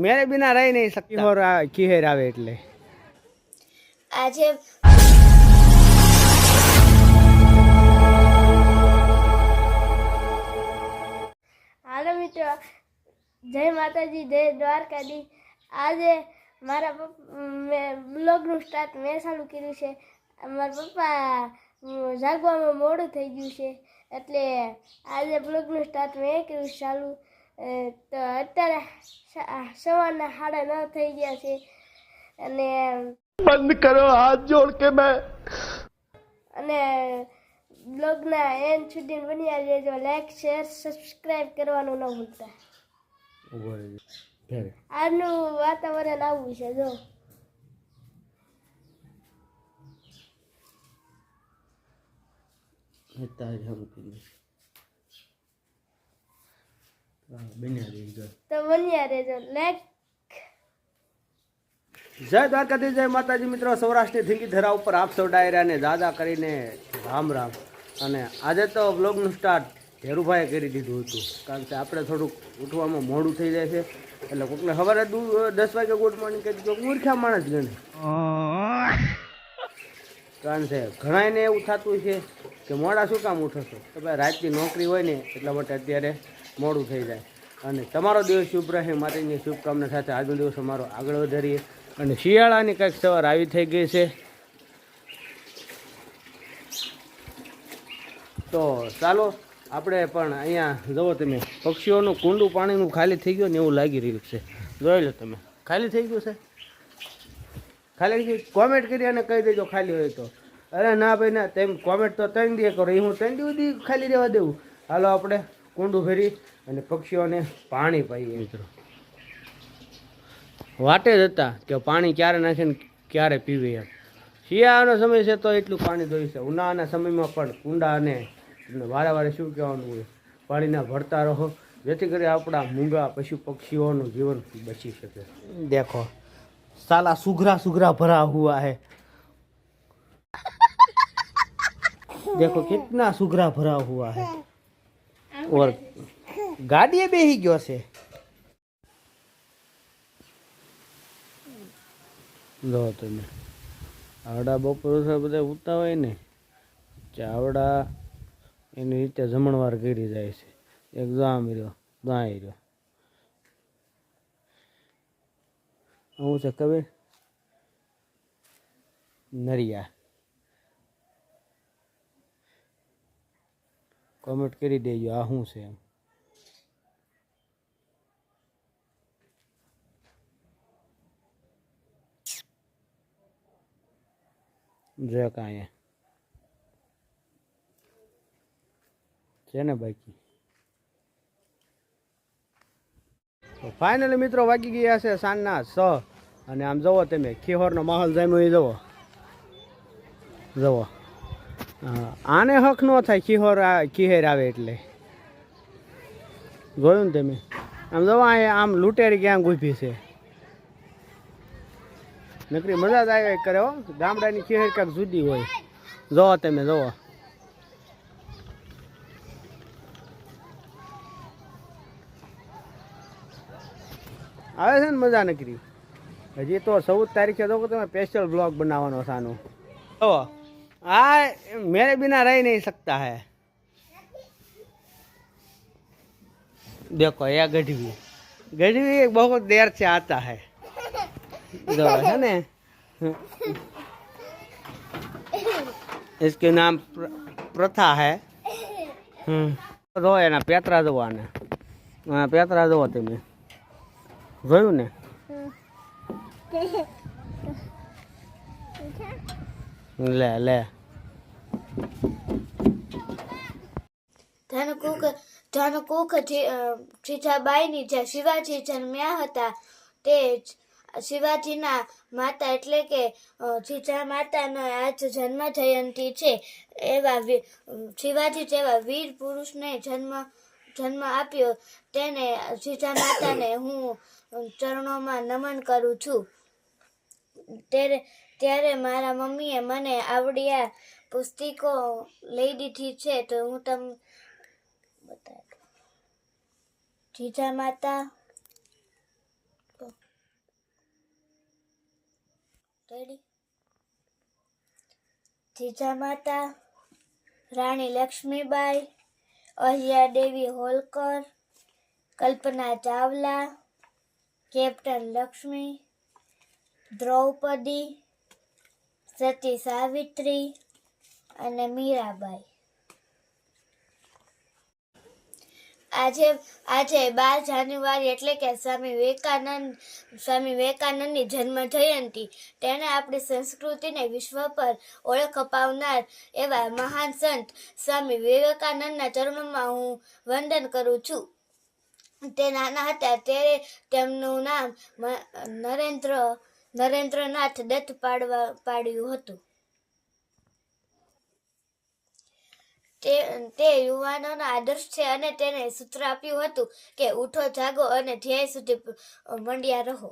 मेरे बिना रह नहीं सकता और खीहेर आवे એટલે આજે હાલો મિત્રો, જય માતાજી, જય દ્વારકાધીશ. આજે મારા પપ્પા બ્લોગનું સ્ટાર્ટ મેં ચાલુ કર્યું છે. મારા પપ્પા જાગવામાં મોડું થઈ ગયું છે એટલે આજે બ્લોગનું સ્ટાર્ટ મેં કર્યું ચાલુ. તો અત્યારે સવારના 9:30 થઈ ગયા છે અને बंद करो हाथ जोड़ के मैं અને બ્લોગના એન્ડ સુધી બન્યા રહેજો. લાઈક, શેર, સબસ્ક્રાઇબ કરવાનું ન ભૂલતા. આજનું વાતાવરણ આવું છે જો. તો બન્યા રહેજો. લાઈક. જય દ્વારકાધીશ, જય માતાજી. મિત્રો, સૌરાષ્ટ્રની થીંકી ધરા ઉપર આપ સૌ ડાયરાને દાદા કરીને રામ રામ. અને આજે તો બ્લોગનું સ્ટાર્ટ ધેરુભાઈએ કરી દીધું હતું, કારણ કે આપણે થોડુંક ઉઠવામાં મોડું થઈ જાય છે એટલે કોકને સવારે 10 વાગે ગુડ મોર્નિંગ કહી દીધું. મૂર્ખા માણસ ગણે, કારણ છે ઘણાને એવું થતું છે કે મોડા શું કામ ઉઠો છો, તો ભાઈ રાતની નોકરી હોય ને એટલા માટે અત્યારે મોડું થઈ જાય. અને તમારો દિવસ શુભ રહે, માતાજીની શુભકામના સાથે આજનો દિવસ અમારો આગળ વધારીએ. અને શિયાળાની કંઈક સવાર આવી થઈ ગઈ છે, તો ચાલો આપણે પણ અહીંયા જુઓ તમે, પક્ષીઓનું કુંડું પાણીનું ખાલી થઈ ગયું ને એવું લાગી રહ્યું છે. જોઈ લો તમે, ખાલી થઈ ગયું છે. ખાલી કોમેન્ટ કરી અને કહી દેજો ખાલી હોય તો. અરે ના ભાઈ ના, તેમ કોમેન્ટ તો 3 દિવસ કરો, એ હું 3 દિવસ સુધી ખાલી રહેવા દેવું. હાલો આપણે કુંડું ભરી અને પક્ષીઓને પાણી પાઈએ. મિત્રો વાટે જ હતા કે પાણી ક્યારે નાખે ને ક્યારે પીવે. એમ શિયાળાનો સમય છે તો એટલું પાણી જોઈશે. ઉનાળાના સમયમાં પણ કુંડા અને વારે વારે શું કહેવાનું હોય, પાણીના ભરતા રહો, જેથી કરી આપણા મૂંગા પશુ પક્ષીઓનું જીવન બચી શકે. દેખો साला सुघरा सुघरा भरा हुआ है, देखो कितना सुघरा भरा हुआ है. और गाड़ी बेही गयो છે. લો તમે આવડા બપોર બધા ઉતા હોય ને, ચાવડા એની રીતે જમણવાર કરી જાય છે. એક જામ રહ્યો, દાય રહ્યો. હું છે ખબર, નરિયા. કોમેન્ટ કરી દેજો આ શું છે એમ. જો કાંઈ છે ને બાકી. તો ફાઇનલી મિત્રો વાગી ગયા છે સાંજના 6. અને આમ જુઓ તમે, ખીહોરનો માહોલ જામ્યો એ જુઓ. જુઓ આને હક ન થાય ખીહેર આવે એટલે. જોયું ને તમે, આમ જુઓ અહીંયા આમ લૂંટેરી ક્યાંક ઊભી છે. નકરી મજા જ આવે કરે હો. ગામડાની ખીહેર ક્યાંક જુદી હોય. જુઓ તમે, જુઓ આવે છે ને મજા નકરી. હજી તો 14 તારીખે જો તમે સ્પેશિયલ બ્લોગ બનાવવાનો છે આનો. તો આ મેરે बिना रह नहीं सकता है. देखो यह गढ़वी बहुत देर से आता है. जो है ना, इसके नाम प्रथा है. रो एना पेतरा જોવાને, પેતરા જોવો તમે. જોયું ને, લે લે ધનકુક જીજાબાઈની જે શિવાજી જન્મ્યા હતા તે શિવાજીના માતા એટલે કે જીજા માતાનો આજ જન્મ જયંતિ છે. એવા શિવાજી જેવા વીર પુરુષને જન્મ આપ્યો તેને જીજા માતાને હું ચરણોમાં નમન કરું છું. ત્યારે મારા મમ્મીએ મને આવડિયા પુસ્તકો લઈ દીધી છે, તો હું તમને બતાવું. જીજા માતા રેડી? જીજામાતા, રાણી લક્ષ્મીબાઈ, અહિયાદેવી હોલકર, કલ્પના ચાવલા, કેપ્ટન લક્ષ્મી, દ્રૌપદી, સતી સાવિત્રી અને મીરાબાઈ. આજે 12 જાન્યુઆરી એટલે કે સ્વામી વિવેકાનંદની જન્મ જયંતિ. તેણે આપણી સંસ્કૃતિને વિશ્વ પર ઓળખ અપાવનાર એવા મહાન સંત સ્વામી વિવેકાનંદના ચરણોમાં હું વંદન કરું છું. તે નાના હતા ત્યારે તેમનું નામ નરેન્દ્રનાથ દત્ત પાડ્યું હતું. તે યુવાનોનો આદર્શ છે અને તેને સૂત્ર આપ્યું હતું કે ઉઠો, જાગો અને ધ્યેય સુધી મંડ્યા રહો.